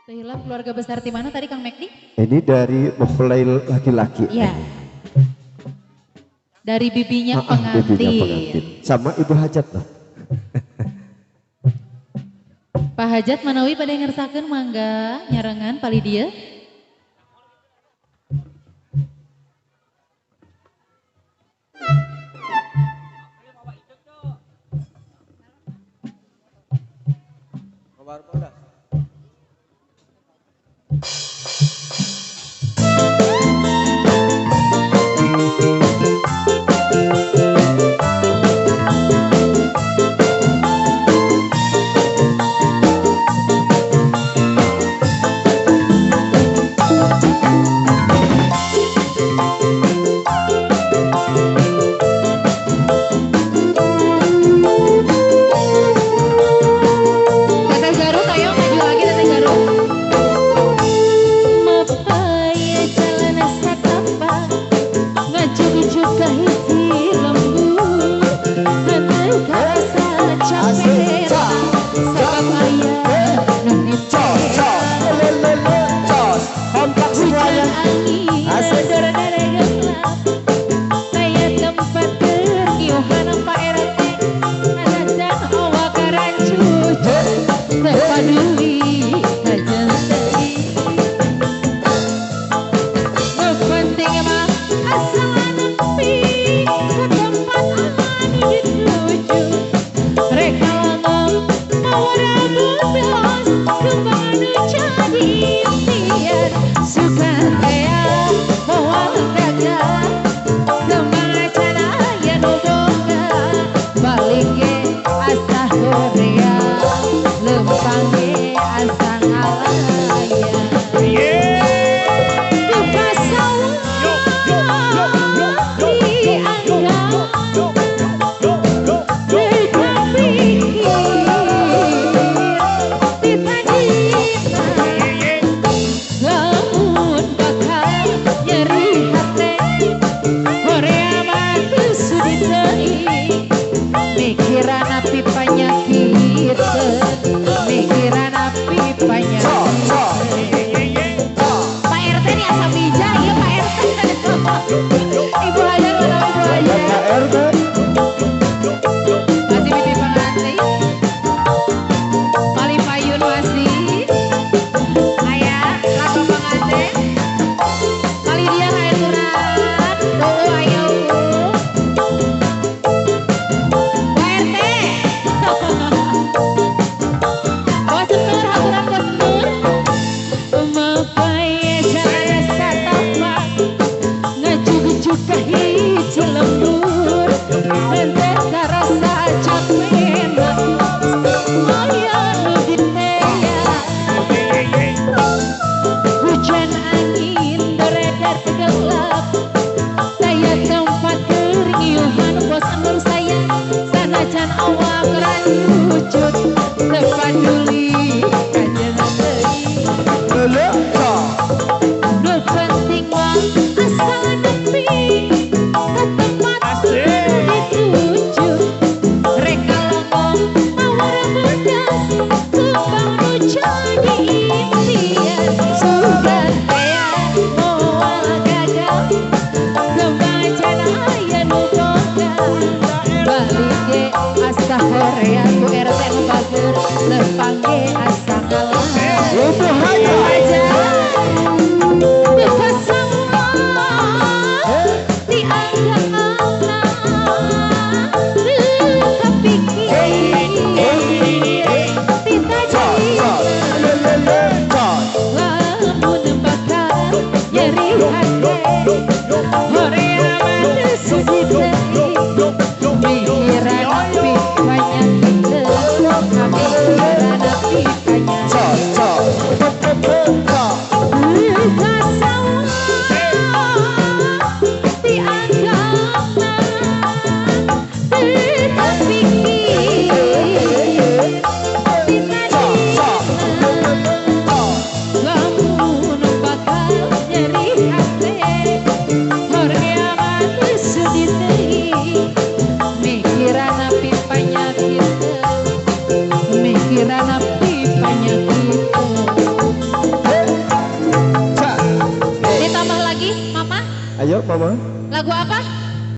Hilap keluarga besar di mana tadi Kang Mekdi? Ini dari mempelai laki-laki. Iya. Dari bibinya Bibinya pengantin. pengantin. Sama ibu hajat lah. Pak Hajat manawi pada ngersakeun mangga nyarengan pali dia. Teteh Garut ayo maju lagi Teteh Garut. Mapaya jalan satapak ngajug-jug ka hiji lembur henteu karasa capek sabab aya nu Kompak semuanya. angin Asik. dara-dara gelap saya tempat kergiuhan Pak RT alasan awak karancuc terpaduli kajen teuing nu penting mah asal nepi ke tempat anu dituju reka ngomong mau rambut belas kembang anu jadi impian sukan ea moal dagang semangat aya nu boga balik ge asa horea lempang ge asa ngalaya duka sawah dianggap mereka pikir ditadina lamun bakal nyeri hati Korea matu sudi teuing mikiran api penyakit mikiran api penyakit Pak RT ini asam bija ya Pak RT Ibu Hajar mana Ibu Hajar masih bibi pengantin Pali payun masih ayah lagu pengantin kali dia kayak turun tuh ayo Pak RT bos senur haturan bos senur mapaya jalan satapak ngajug-jug ka hiji lembur henteu karasa capena aya nu ditea hujan angin beredar gelap saya tempat kergiuhan bos enur saya sanajan awak rancucut terpaduli kajen teuing nu penting mah asal nepi ke tempat dituju reka ngomong mawar bedas kembang nu jadi impian sugan ea moal gagal Ayo mama. Lagu apa?